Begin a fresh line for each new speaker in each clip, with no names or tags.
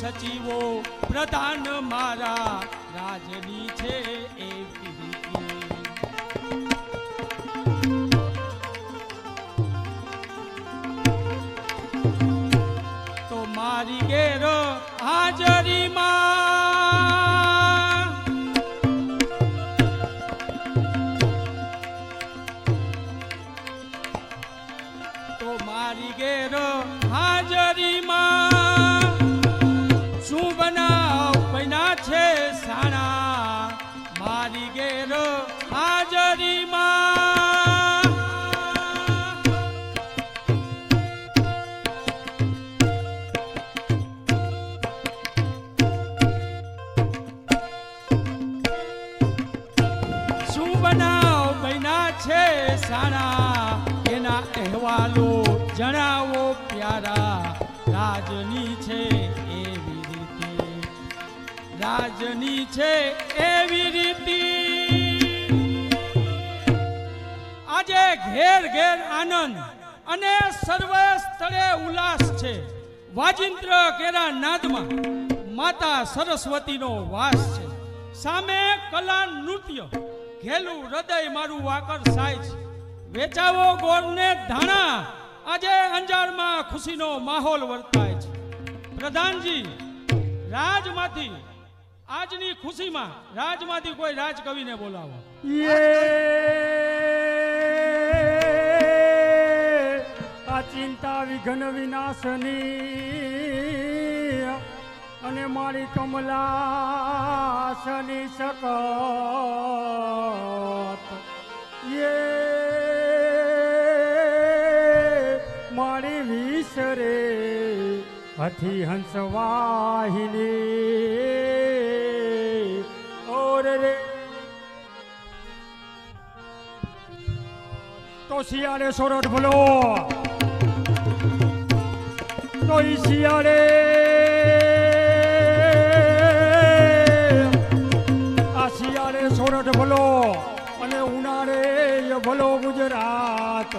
સચિવો પ્રધાન મારા રાજની છે એવી રીતિ તો મારી ઘેર હાજરીમાં તો મારી ઘેર હાજરીમાં શું બનાવ બન્યા છે સાણા મારી ઘેર હાજરીમાં શું બનાવ બન્યા છે સાણા એના અહેવાલો જણાવો પ્યારા રાજની છે એવી રીતે રાજની છે એવી રીતે આજે ઘેર ઘેર આનંદ અને સર્વ સ્થળે ઉલ્લાસ છે વાજિંત્ર કેરા નાદમાં માતા સરસ્વતીનો વાસ છે સામે કલા નૃત્ય ઘેલું હૃદય મારું વાકર સાય છે વેચાવો ગોળને ધાણા આજે અંજારમાં ખુશીનો માહોલ વર્તાય છે પ્રધાનજી રાજમાંથી આજની ખુશીમાં રાજમાંથી કોઈ રાજકવિને બોલાવો
આ ચિંતા વિઘ્ન વિનાશની અને મારી કમલાસની શકત મારી વિસરે હથી હંસવાહિની ઓર રે તો શિયાળે સોરઠ ભલો તો ઈ શિયાળે આ શિયાળે સોરઠ ભલો અને ઉનાળે ભલો ગુજરાત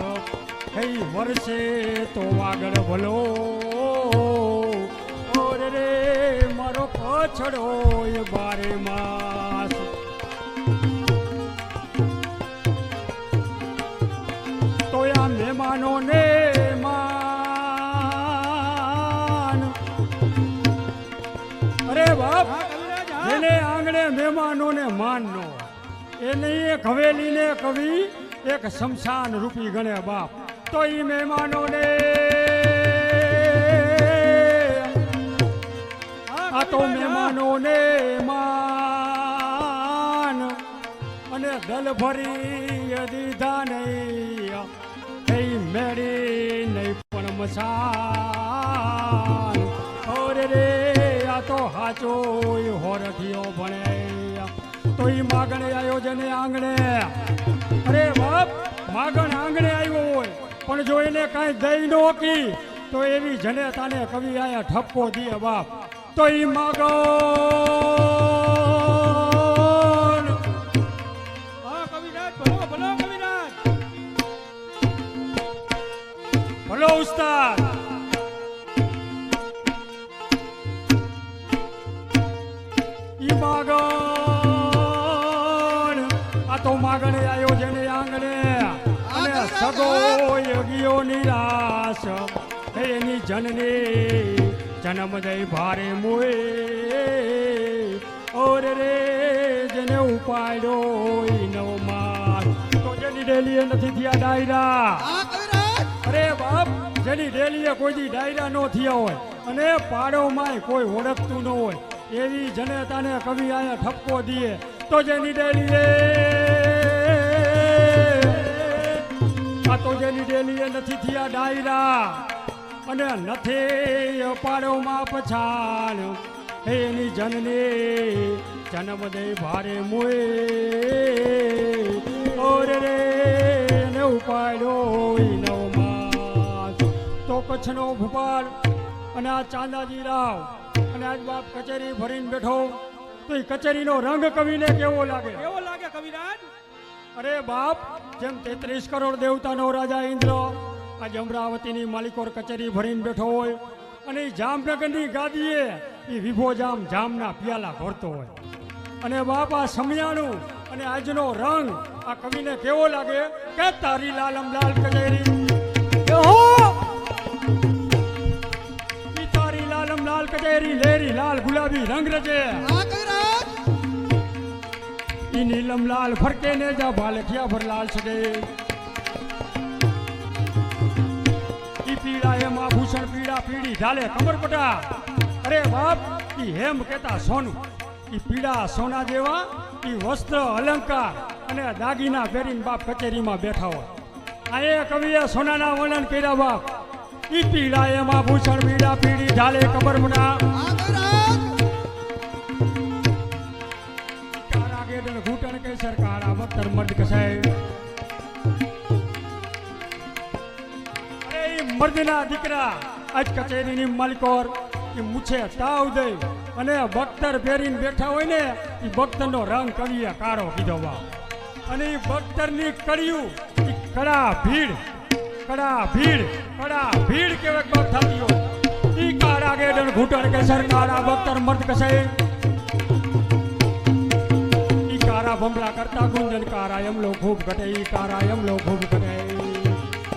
કઈ વર્ષે તો આગળ ભલો ઓર રે મારો પછડો બારે માસ તો આ મહેમાનોને માન અરે બાપ જેને આંગણે મહેમાનોને માન નો એને એક હવેલીને કવિ એક શમશાન રૂપી ગણે બાપ તો ઈ મહેમાનોને આ તો મહેમાનોને માન અને દલ ભરી દીધા નહીં કઈ મેળી નહીં પણ મસાન ઓરે રે આ તો હાચો હોરઠિયો ભણે તો ઈ માગણે આવ્યો જેને આંગણે અરે બાપ માગણ આંગણે આવ્યો હોય પણ જો એને કાંઈ દઈ ન કી તો એવી જનેતાને કવિ આયા ઠપકો દે બાપ તો ઈ માગણ
કવિરાજ ભલો ભલો કવિરાજ
ભલો ઉસ્તાદ ઈ માગણ આ તો માગણે આવ્યો જેને આંગણે અને સગો ગયો નિરાશ એની જનની જન્મ દઈ ભારે મોએ ઓર રે જેને ઉપાડ્યો નવ માસ તો જેની ડેલીએ નથી થયા ડાયરા અરે બાપ જેની ડેલીએ કોઈ ડાયરા નો થયા હોય અને પાડોમાં કોઈ ઓળખતું ન હોય એવી જનતાને કવિ આયા ઠપકો દીએ તો જેની ડેલીએ આ તો જેની ડેલીએ નથી થયા ડાયરા અને નથી પાડોમાં પછાણ એની જનની જન્મ દે ભારે મોએ ઓર રે ને ઉપાડ્યો નવ માસ તો કચ્છનો ભૂપાલ અને આ ચાંદાજી રાવ અને આજ બાપ કચેરી ભરીને બેઠો તો એ કચેરીનો રંગ કવિને કેવો લાગે
કવિરાજ
અરે બાપ જેમ 33 કરોડ દેવતાનો રાજા ઇન્દ્ર આજે અમરાવતીની માલિકોર કચેરી ભરીને બેઠો હોય અને જામનગરની ગાદીએ એ વિભો જામના પિયાલા ભરતો હોય. અને બાપ આ સમયાણું અને આજનો રંગ આ કવિને કેવો લાગે કે તારી લાલમ લાલ કચેરી ઈ તારી લાલમ લાલ કચેરી લેરી લાલ ગુલાબી રંગ રજે ઈ નીલમ લાલ ફરકે ને જા ભાલખિયા ભર લાલ સગે ઈ પીળા એમાં ભૂષણ પીળા પીળી ઢાલે કમર પટા. અરે બાપ ઈ હેમ કેતા સોનું ઈ પીળા સોના જેવા ઈ વસ્ત્ર અલંકાર અને દાગીના પહેરીને બાપ કચેરીમાં બેઠા હોય. આ એ કવિએ સોનાના વર્ણન કર્યા બાપ. ઈ પીળા એમાં ભૂષણ પીળા પીળી ઢાલે કમર પટા કારા ગેડન ઘૂંટણ કેસર કાળા વખતર મર્દ કસાય. અરે ઈ મર્દના દીકરા આજ કચેરીની માલિકોર એ મૂછે તાવ દઈ અને બખ્તર પહેરીને બેઠા હોય ને એ બખ્તરનો રંગ કવિએ કાળો કીધો બાપ. અને એ બખ્તરની કડિયું એ કડા ભીડ કેવાક બાપ થતી હોય. ઈ કાળા ગેડન ઘૂંટણ કેસર કાળા બખ્તર મર્દ કસાય. ઈ કારા ભમલા કરતા ગુંજન કારા યમલો ખૂબ ઘટે ઈ કારા યમલો ખૂબ ઘટે.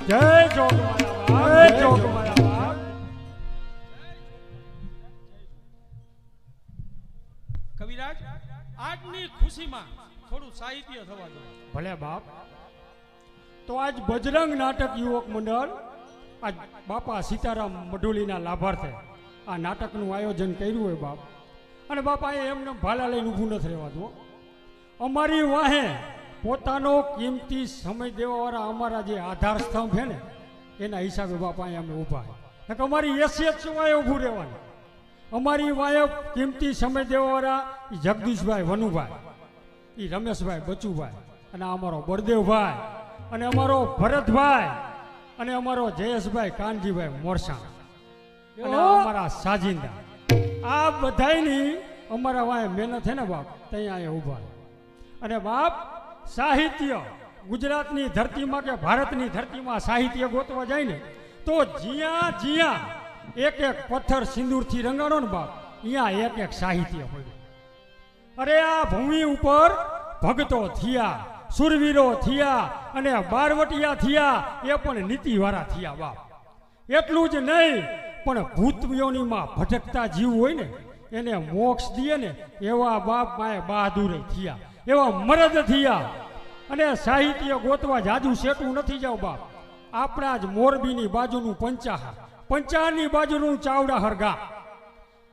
જય જોગ મારા બાપ, જય જોગ મારા બાપ.
કવિરાજ આજની ખુશીમાં થોડું સાહિત્ય થવા દો.
ભલે બાપ. તો આજ બજરંગ નાટક યુવક મંડળ આજ બાપા સીતારામ મઢુલીના લાભાર્થે આ નાટકનું આયોજન કર્યું હોય બાપ. અને બાપા એમને ભાલા લઈને ઊભું નથી રહેવાતું. અમારી વાહે પોતાનો કિંમતી સમય દેવાવાળા અમારા જે આધાર સ્તંભ છે ને એના હિસાબે બાપા અહીંયા અમે ઊભા છે. અમારી હેસિયત શું વાય ઊભું રહેવાનું. અમારી વાય કિંમતી સમય દેવાવાળા એ જગદીશભાઈ વનુભાઈ, એ રમેશભાઈ બચુભાઈ, અને અમારો બળદેવભાઈ, અને અમારો ભરતભાઈ, અને અમારો જયેશભાઈ કાનજીભાઈ મોરસા, અને અમારા સાજિંદા. આ બધાની અમારા વાય મહેનત છે ને બાપ ત્યાં અહીંયા ઊભા. અને બાપ સાહિત્ય ગુજરાતની ધરતીમાં કે ભારતની ધરતીમાં સાહિત્ય ગોતવા જાય ને તો જ્યાં એક પથ્થર સિંદૂરથી રંગાણો ને બાપ અહીંયા એક સાહિત્ય હોય. અરે આ ભૂમિ ઉપર ભગતો થયા, સુરવીરો થયા, અને બારવટિયા થયા, એ પણ નીતિવાળા થયા બાપ. એટલું જ નહીં પણ ભૂતયોનીમાં ભટકતા જીવ હોય ને એને મોક્ષ દે ને એવા બાપ માએ બહાદુરે થયા, એવા મરદ થયા. અને સાહિત્ય ગોતવા જાજુ શેટું નથી જાવ બાપ. આપણા જ મોરબીની બાજુનું પંચારની બાજુનું ચાવડાહર ગામ.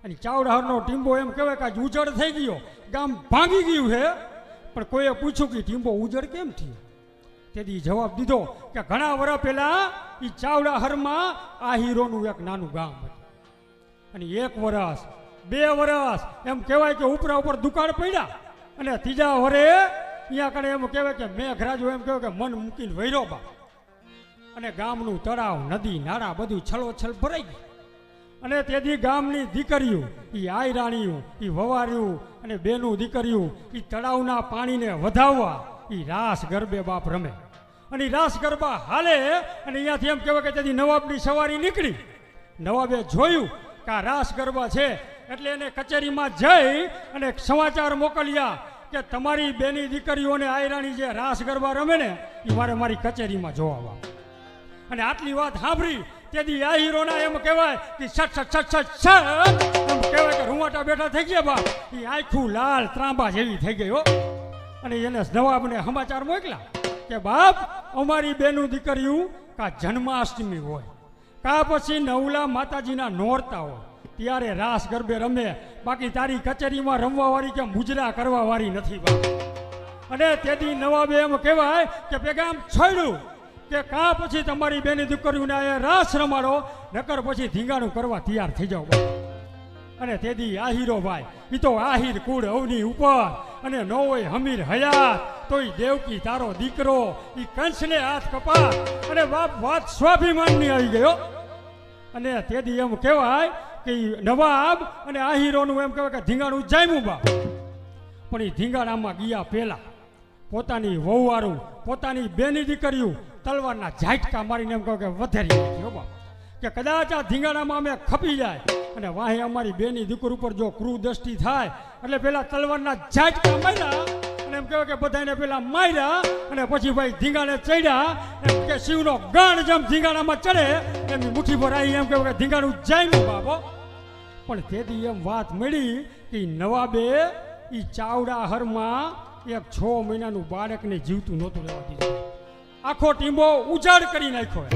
અને ચાવડાહરનો ટીંબો એમ કહેવાય કે ઉજળ થઈ ગયો, ગામ ભાંગી ગયું છે. પણ કોઈએ પૂછ્યું કે ટીંબો ઉજળ કેમ થયો? તેથી જવાબ દીધો કે ઘણા વર્ષ પહેલા એ ચાવડાહરમાં આહીરોનું એક નાનું ગામ હતું. અને 1 વર્ષ 2 વર્ષ એમ કહેવાય કે ઉપરા ઉપર દુકાળ પડ્યા. અને ત્રીજા વરે અહીંયા કણે એમ કહેવાય કે મેઘરાજો એમ કહેવાય કે મન મૂકીને વૈરો બા. અને ગામનું તળાવ નદી નાળા બધું છલોછલ ભરાઈ ગયું. અને તેથી ગામની દીકરીઓ એ આયરાણીઓ એ વવારીઓ અને બેનું દીકરીઓ એ તળાવના પાણીને વધાવવા એ રાસ ગરબે બાપ રમે. અને રાસ ગરબા હાલે. અને અહીંયાથી એમ કહેવાય કે તેથી નવાબની સવારી નીકળી. નવાબે જોયું કે આ રાસ ગરબા છે એટલે એને કચેરીમાં જઈ અને સમાચાર મોકલ્યા કે તમારી બેની દીકરીઓને આયરાણી જે રાસ ગરબા રમે ને એ મારી કચેરીમાં જોવા. અને આટલી વાત સાંભળી તેથી આ હીરોના એમ કહેવાય કે છટ એમ કહેવાય કે રૂવાટા બેઠા થઈ ગયા બાપ. એ આખું લાલ ત્રાંબા જેવી થઈ ગઈ હો. અને એને નવાબને સમાચાર મોકલા કે બાપ અમારી બેનું દીકરીઓ કા જન્માષ્ટમી હોય કા પછી નવલા માતાજીના નોરતા હોય ત્યારે રાસ ગરબે રમે, બાકી તારી કચેરીમાં રમવા વાળી કે મુજરા કરવા વાળી નથી બાપ. અને તેથી નવાબે એમ કહેવાય કે પેગામ છોડ્યું કે કા પછી તમારી બેની દીકરીઓને અહીંયા રાસ રમાડો, નકર પછી ધીંગાણું કરવા તૈયાર થઈ જાવ બાપ. અને તેથી આહીરો ભાઈ એ તો આહીર કુળ અવની ઉપર. અને ન હોય હમીર હયાત તોય દેવકી તારો દીકરો એ કંસને હાથ કપા. અને બાપ વાત સ્વાભિમાનની આવી ગયો. અને તેથી એમ કહેવાય કે નવાબ અને આહીરોનું એમ કહેવાય કે ધીંગાણું જામ્યું બાપ. પણ એ ધીંગાણામાં ગયા પહેલા પોતાની વહુવારું પોતાની બેની દીકરીઓ તલવારના ઝાટકા મારીને એમ કહે કે વધેરી નાખી હો બાપ. કે કદાચ આ ધીંગાણામાં અમે ખપી જાય અને વાહે અમારી બેની દીકરી ઉપર જો ક્રૂર દ્રષ્ટિ થાય એટલે પેલા તલવારના ઝાટકા માર્યા અને એમ કહેવાય કે બધાને પેલા માર્યા અને પછી ભાઈ ધીંગાણે ચડ્યા એમ કે શિવનો ગણ જેમ ધીંગાણામાં ચડે એમની મુઠ્ઠી પર આવી એમ કહેવાય કે ધીંગાણું જાય બાબો. પણ તેથી એમ વાત મળી કે નવાબે એ ચાવડા હરમાં એક 6 મહિનાનું બાળકને જીવતું નહોતું રહેવા દીધું. આખો ટીંબો ઉજાડ કરી નાખ્યો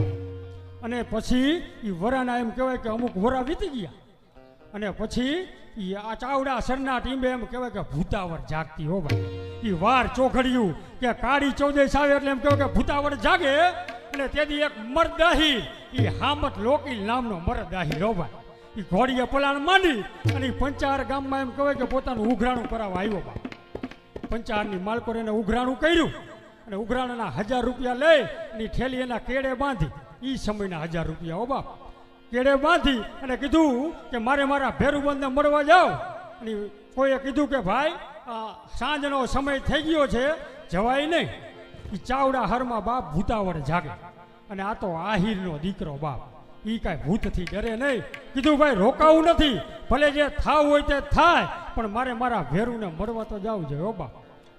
અને પછી એ વરાના એમ કહેવાય કે અમુક વરા વીતી ગયા અને પછી એ આ ચાવડા સરના ટીંબે એમ કહેવાય કે ભૂતાવર જાગતી હો ભાઈ. એ વાર ચોઘડિયું કે કાળી ચૌદશ આવે એટલે એમ કહેવાય કે ભૂતાવર જાગે અને તેથી એક મરદાહી એ હામત લોકીલ નામનો મરદાહી હો ભાઈ. એ ઘોડીએ પલાણ માંડી અને પંચાર ગામમાં એમ કહેવાય કે પોતાનું ઉઘરાણું કરાવવા આવ્યો બા. પંચારની માલકોર એને ઉઘરાણું કર્યું અને ઉઘરાણાના 1000 રૂપિયા લઈ અને ઠેલી એના કેડે બાંધી. એ સમયના 1000 રૂપિયા હો બાપ. કેડે બાંધી અને કીધું કે મારે મારા ભેરુબંધને મળવા જાઓ. અને કોઈએ કીધું કે ભાઈ સાંજનો સમય થઈ ગયો છે જવાય નહીં. એ ચાવડા હરમાં બાપ ભૂતાવળ જાગે અને આ તો આહિરનો દીકરો બાપ. એ કાંઈ ભૂતથી ડરે નહીં. કીધું ભાઈ રોકાવું નથી, ભલે જે થાવ હોય તે થાય, પણ મારે મારા ભેરુને મળવા તો જાવું જોઈએ હો બાપ.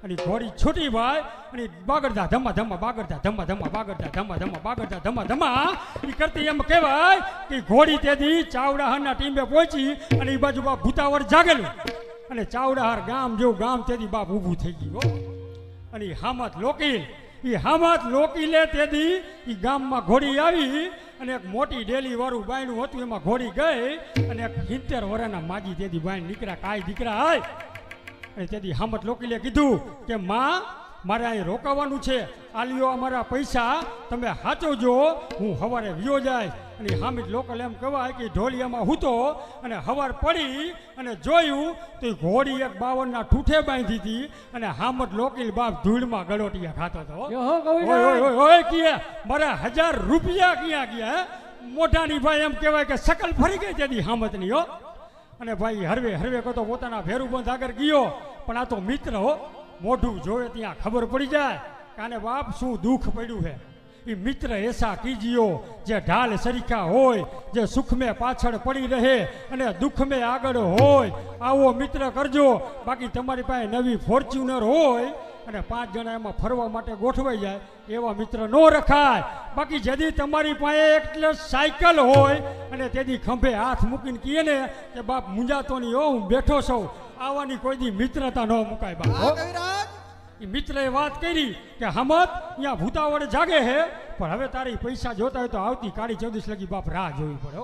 અને ઘોડી છૂટી ભાઈ અને બાગડતા ધમા ધમા બાગડતા ધમા ધમા બાગડતા ધમા ધમા બાગડતા ધમા ધમા એ કરતી એમ કહેવાય કે ઘોડી તેથી ચાવડાહારના ટીમે પહોંચી અને એ બાજુ બાપ ભૂતાવળ જાગેલું અને ચાવડાહાર ગામ જેવું ગામ તેથી બાપ ઊભું થઈ ગયું. અને હામત લોકીલ એ હામત લોકીલે તેથી એ ગામમાં ઘોડી આવી અને એક મોટી ડેલી વાળું બાયણું હતું એમાં ઘોડી ગઈ અને એક 70 વર્ષના માજી તેથી બાયણ નીકળ્યા. કાંઈ દીકરા હોય અને તેથી હામત લોકીલે કીધું કે માં મારે અહીં રોકાવાનું છે, આ લ્યો અમારા પૈસા, તમે સાચવજો, હું સવારે વિયો જાય. અને હામિદ લોકલ એમ કહેવાય કે ઢોલિયામાં હૂતો અને સવાર પડી અને જોયું તો એ ઘોડી એક 52ના ઠૂઠે બાંધી હતી અને હામદ લોકીલ બાપ ધૂળમાં ગળોટિયા ખાતો હતો. ઓય કીએ મારા 1000 રૂપિયા ક્યાં ગયા? મોઢાની ભાઈ એમ કહેવાય કે શકલ ફરી ગઈ તેથી હામદની હો. અને ભાઈ હરવે હરવે કતો પોતાના ભેરુબંધ આગળ ગયો પણ આ તો મિત્ર હો. મોઢું જોવે ત્યાં ખબર પડી જાય કાને બાપ શું દુઃખ પડ્યું છે. એ મિત્ર એસા કીજીઓ જે ઢાલ સરીખા હોય, જે સુખ મેં પાછળ પડી રહે અને દુઃખ મેં આગળ હોય, આવો મિત્ર કરજો. બાકી તમારી પાસે નવી ફોર્ચ્યુનર હોય અને 5 જણા એમાં ફરવા માટે ગોઠવાઈ જાય એવા મિત્ર ન રખાય. બાકી જેથી તમારી પાસે એટલે સાયકલ હોય અને તેથી ખંભે હાથ મૂકીને કહીએ ને કે બાપ મુંજાતો નહીં હો, હું બેઠો છું, આવવાની કોઈ દી મિત્રતા ન મુકાય બાપ. એ મિત્રએ વાત કરી કે હમત અહીંયા ભૂતાવળ જાગે હે પણ હવે તારી પૈસા જોતા હોય તો આવતી કાળી ચૌદશ લગી બાપ રાહ જોવી પડે.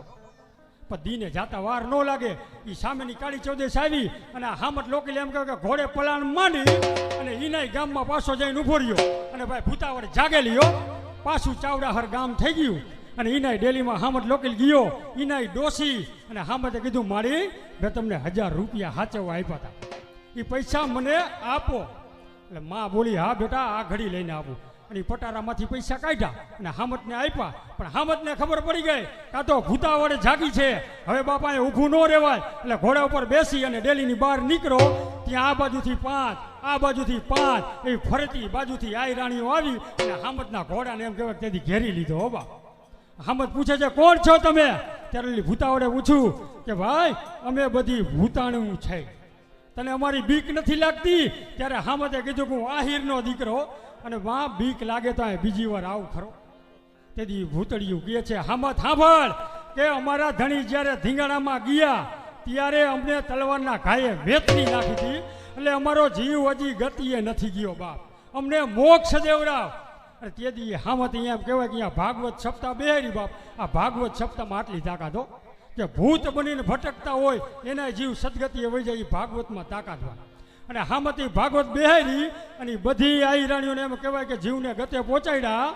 પણ દીને જાતા વાર ન લાગે. એ સામેની કાળી ચૌદશ આવી અને હામત લોકીલે એમ કહે કે ઘોડે પલાણ માંડી અને ઈનાય ગામમાં પાછો જઈને ઉભો રહ્યો અને ભાઈ ભૂતાવળ જાગેલી હો. પાછું ચાવડાહર ગામ થઈ ગયું અને ઈનાય ડેલીમાં હામત લોકીલ ગયો. ઈનાય ડોસી અને હામતે કીધું મારી મેં તમને 1000 રૂપિયા સાચવવા આપ્યા હતા, એ પૈસા મને આપો. એટલે માં બોલી હા બેટા આ ઘડી લઈને આવું. અને પટારામાંથી પૈસા કાઢ્યા અને હામતને આપ્યા. પણ હામતને ખબર પડી ગઈ કાં તો ભૂતાવળે જાગી છે, હવે બાપાએ ઊભું ન રહેવાય. એટલે ઘોડા ઉપર બેસી અને ડેલીની બહાર નીકળો. ત્યાં આ બાજુથી 5 આ બાજુથી 5 એવી ફરતી બાજુથી આઈ રાણીઓ આવી અને હામતના ઘોડાને એમ કહેવાય તેથી ઘેરી લીધો. હો બા હામત પૂછે છે કોણ છો તમે? ત્યારે ભૂતાવળે પૂછ્યું કે ભાઈ અમે બધી ભૂતાણું છે, તને અમારી બીક નથી લાગતી? ત્યારે હામતે કીધું કે હું આહિરનો દીકરો અને માં બીક લાગે તો બીજી વાર આવું ખરો. તેથી ભૂતળિયું કહે છે હામત સાંભળ કે અમારા ધણી જ્યારે ધીંગાણામાં ગયા ત્યારે અમને તલવારના ઘાયે વેતરી નાખી હતી, એટલે અમારો જીવ હજી ગતિએ નથી ગયો બાપ, અમને મોક્ષ દેવડાવ. અને તેથી હામત અહીંયા એમ કહેવાય કે અહીંયા ભાગવત સપ્તાહ બેહરી બાપ. આ ભાગવત સપ્તાહમાં આટલી તાકાત હો કે ભૂત બનીને ભટકતા હોય એના જીવ સદગતિએ વહી જાય, એ ભાગવતમાં તાકાત હોય. અને હામતી ભાગવત બેહારી અને બધી આઈ રાણીઓને એમ કહેવાય કે જીવને ગતે પહોંચાડ્યા.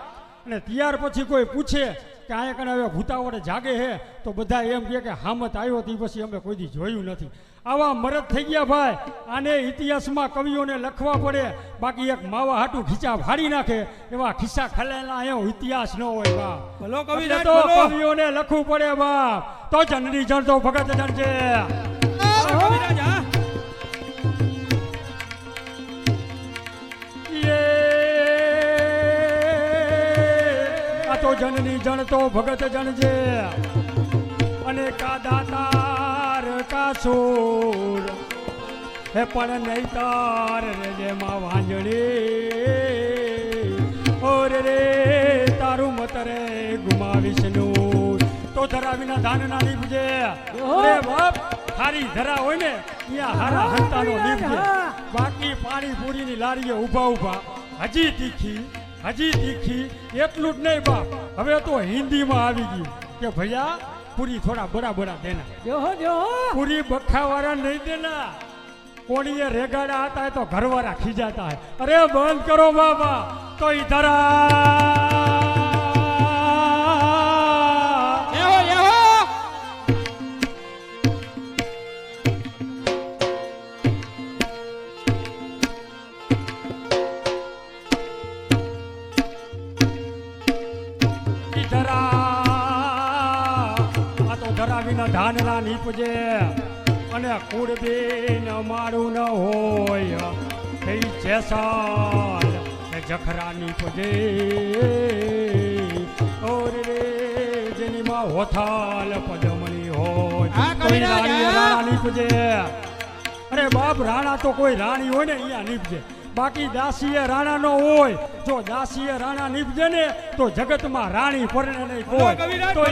અને ત્યાર પછી કોઈ પૂછે કે અહીંયા કણે હવે ભૂતાવળે જાગે હે તો બધા એમ કહે કે હામત આવ્યો તે પછી અમે કોઈ દી જોયું નથી. આવા મરદ થઈ ગયા ભાઈ. આને ઇતિહાસમાં કવિઓને લખવા પડે, બાકી એક માવા હાટું ખીચા ફાડી નાખે એવા ખિસ્સા ખલેલા એવો ઇતિહાસ ન હોય બાપ.
બોલો
તો કવિઓને લખવું પડે બાપ, તો જનની જણ તો ભગત જણ છે. આ તો જનની જણ તો ભગત જણ છે અને કા દાતા બકાસુર હે પણ નહીં તાર રે જેમાં વાંજણી ઓરે રે તારું મત રે ગુમાવીશ નું તો ધરા વિના ધાન ના નીપજે અરે બાપ હારી ધરા હોય ને ત્યાં હારા હંતાનો નીપજે બાકી પાણી પૂરીની લારીએ ઊભા ઊભા હજી તીખી એટલું જ નહીં બાપ હવે તો હિન્દીમાં આવી ગયું કે ભૈયા પૂરી થોડા બડા બડા દેના પૂરી બખાવાળા નહીં દેના કોણીએ રેગાડા હતા તો ઘરવાળા ખીજાતા હે અરે બંધ કરો બાબા તો ધાન ના નીપજે અને કુળબીન મારું ન હોય થઈ જેસાલ જખરા નીપજે ઓર રે જેની માં હોથાલ પદમણી હોય કોઈ રાણી રાણા નીપજે અરે બાપ રાણા તો કોઈ રાણી હોય ને અહીંયા નીપજે બાકી દાસીએ રાણા નો હોય જો દાસીએ રાણા નીપજે ને તો જગતમાં રાણી પરણે નહીં કોઈ તો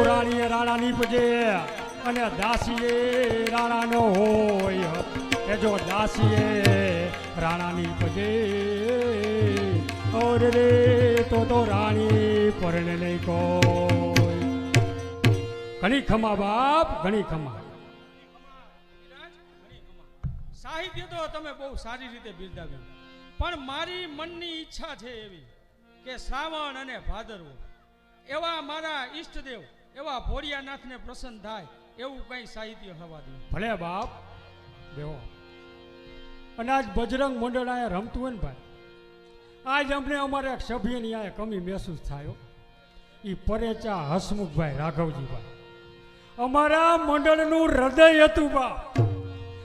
રાણીએ રાણા નીપજે અને દાસીએ રાણા નો હોય એ જો દાસીએ રાણા નીપજે ઓર રે તો રાણી પરણે નહીં કોઈ ઘણી ખમા બાપ ઘણી ખમા
સાહિત્ય તો તમે બહુ સારી રીતે બિરદાવ્યું પણ મારી મનની ઈચ્છા છે એવી કે શ્રાવણ અને ભાદરવો એવા મારા ઈષ્ટદેવ એવા ભોળિયાનાથને પ્રસન્ન થાય એવું કઈ સાહિત્ય થવા દે
ભલે બાપ દેવો અને આજ બજરંગ મંડળ અહીંયા રમતું હોય ને ભાઈ આજ અમને અમારે એક સભ્યની અહીંયા કમી મહેસૂસ થાય એ પરેચા હસમુખભાઈ રાઘવજીભાઈ અમારા મંડળનું હૃદય હતું બાપ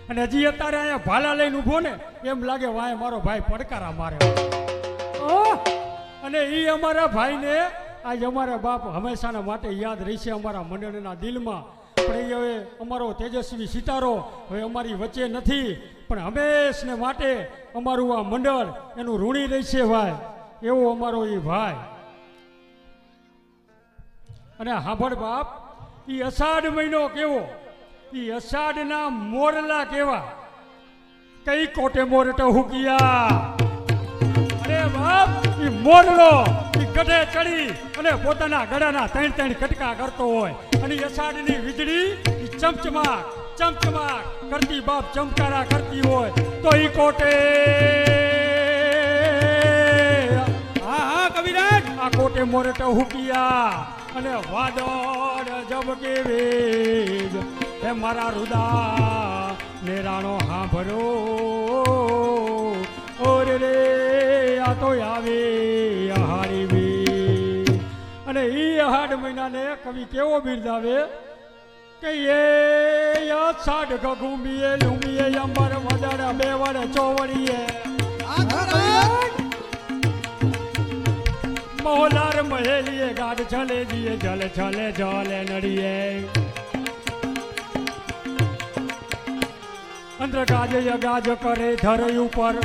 અને હજી અત્યારે અહીંયા ભાલા લઈને ઊભો ને એમ લાગે વાય મારો ભાઈ પડકારા મારે અને એ અમારા ભાઈને આજ અમારા બાપ હંમેશાના માટે યાદ રહેશે અમારા મંડળના દિલમાં પણ એ હવે અમારો તેજસ્વી સિતારો હવે અમારી વચ્ચે નથી પણ હંમેશને માટે અમારું આ મંડળ એનું ઋણી રહેશે ભાઈ એવો અમારો એ ભાઈ અને હાંભળ બાપ એ અષાઢ મહિનો કેવો એ અષાઢના મોરલા કેવા કઈ કોટે મોરટો હુકિયા અરે બાપ એ મોરલો ગઢે ચડી અને પોતાના ગળાના ત્રણ કટકા કરતો હોય અને અષાઢની વીજળી ચમચમાક કરતી બાપ ચમકારા કરતી હોય તો ઈ કોટે હા કવિરાજ આ કોટે મોરટો હુકિયા અને વાદળ જબકે વેગ હે મારા રુદા નેરાણો હાંભરો ઓરે રે આ તો આવે અહાડી અને ઈ અહાડ મહિનાને કવિ કેવો બિરદાવે કે એ અષાઢ ગગુમીએ લુમીએ અંબર વદળ બેવડ ચોવડીએ મોહલાર મહેલીએ ગાઢ છલે જીએ જલ છલે જલે નડીએ અંત્ર ગાજ ગાજ કરે ધર ઉપર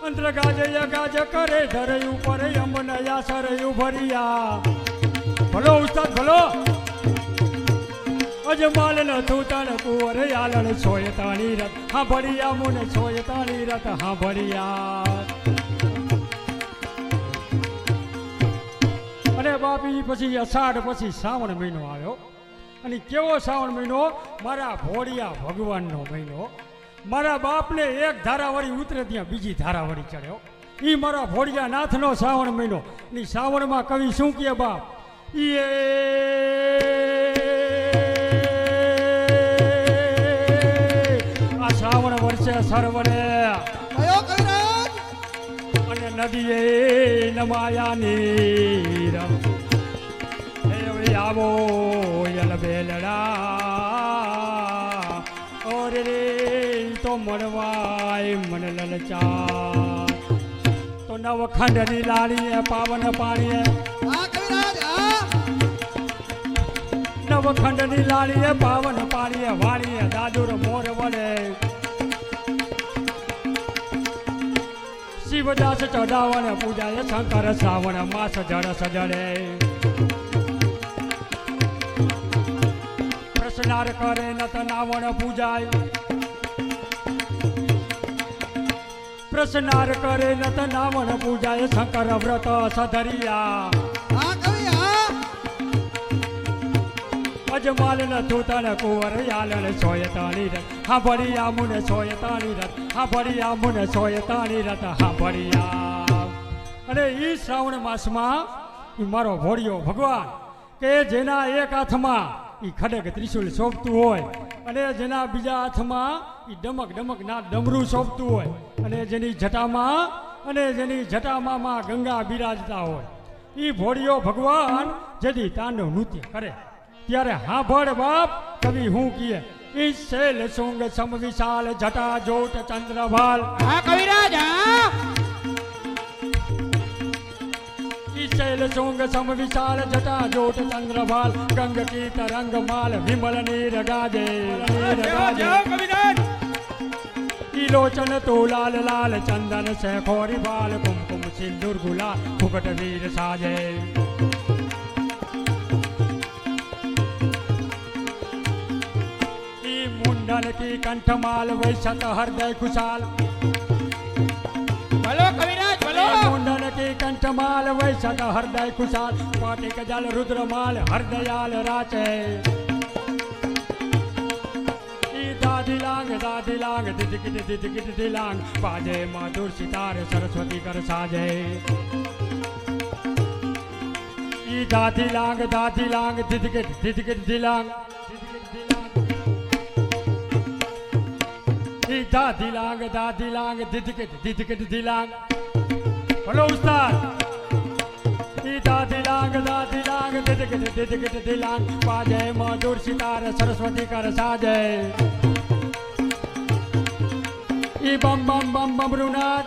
અંત્ર ગાજ કરે ધર ઉપર યમનયા સરયુ ભરિયા ભલો ઉસ્તાદ ભલો અજમાલ ન થૂતણ કુંવર આલણ છોય તાણી રત હા ભરિયા મુને છોય તાણી રત હા ભરિયા અને બાપી પછી અષાઢ પછી શ્રાવણ મહિનો આવ્યો અને કેવો શ્રાવણ મહિનો મારા ભોળિયા ભગવાનનો મહિનો મારા બાપને એક ધારાવાળી ઉતરે ત્યાં બીજી ધારાવાળી ચડ્યો ઈ મારા ભોળિયા નાથનો શ્રાવણ મહિનો ની શ્રાવણમાં કવિ શું કહે બાપ આ શ્રાવણ વર્ષે સરવડે અને નદીએ નમાયા નીર આવો યલ બેલડા ઓર રે તો મળવાય મન લલચા તો નવખંડની લાડીએ પાવન પાણીએ નવખંડની લાડીએ પાવન પાણીએ વાણીએ દાદુર મોર વડે શિવદાસ ચઢાવણ પૂજાય શંકર શ્રાવણ માસ જળ સજડે પ્રશ્નાર કરે નત નાવણ પૂજાય પ્રશ્નાર કરે નત નાવણ પૂજાય શંકર વ્રત સધરિયા અજમાલ ન તૂતણ કુંવર યાલણ સોયતાણી રથ હા ભળિયા મુને સોયતાણી રથ હા ભળિયા મુને સોયતાણી રથ હા ભળિયા. અને ઈ શ્રાવણ માસમાં ઈ મારો ભોળિયો ભગવાન કે જેના એક હાથમાં ઈ ખડગ ત્રિશુલ શોભતું હોય અને જેના બીજા હાથમાં ઈ ડમક ડમક ના ડમરું શોભતું હોય અને જેની જટામાં માં ગંગા બિરાજતા હોય ઈ ભોળિયો ભગવાન જેથી તાંડવ નૃત્ય કરે ત્યારે હા ભળ બાપ કવિ હું કીએ ઈ શૈલ શુંગ સમ વિશાલ જટા જોટ ચંદ્રભાલ
હા કવિરાજ હા
ઈ શૈલ શુંગ સમ વિશાલ જટા જોટ ચંદ્રભાલ ગંગ કી તરંગ માલ વિમલ નીર ગાજે
કવિરાજ
ઈ લોચન તો લાલ લાલ ચંદન સે ખોરી બાલ કુમકુમ સિંદૂર ગુલાલ ફુકટ વીર સાજે मुंडन की कंठमाल वैशत हृदय खुशाल
બોલો કવિરાજ બોલો
मुंडन की कंठमाल वैशत हृदय खुशाल पाटिक जल रुद्रमाल हृदयाल राचे दादी लांग दिदकिट दिलांग बाजे मधुर सितार सरस्वती कर साजे दादी लांग दिदकिट दिलांग दादी लांग दिदकिट दिलांग बोलो उस्ताद दादी लांग दिदकिट दिलांग बाजे मधुर सितार सरस्वती कर साजे ई बम बम बम बम रुनाद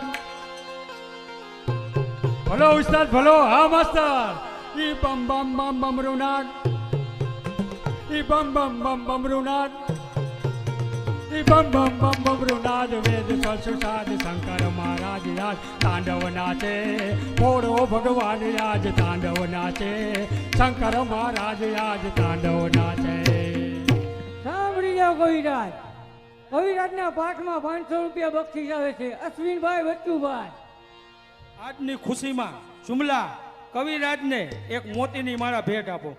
बोलो उस्ताद बोलो हाँ मास्टर ई बम बम बम बम रुनाद ई बम बम बम बम रुनाद बम बम बम बम रुनाद वेद सुसाद शंकर महाराज आज तांडव नाचे भोળો भगवान आज तांडव नाचे शंकर महाराज आज तांडव नाचे.
સાંભળી જાઓ કવિરાજ કવિરાજના પાઠમાં 500 રૂપિયા બક્ષિસ આવે છે અશ્વિનભાઈ બચ્ચુભાઈ.
આજની ખુશીમાં જુમલા કવિરાજને એક મોતીની માળા ભેટ આપો.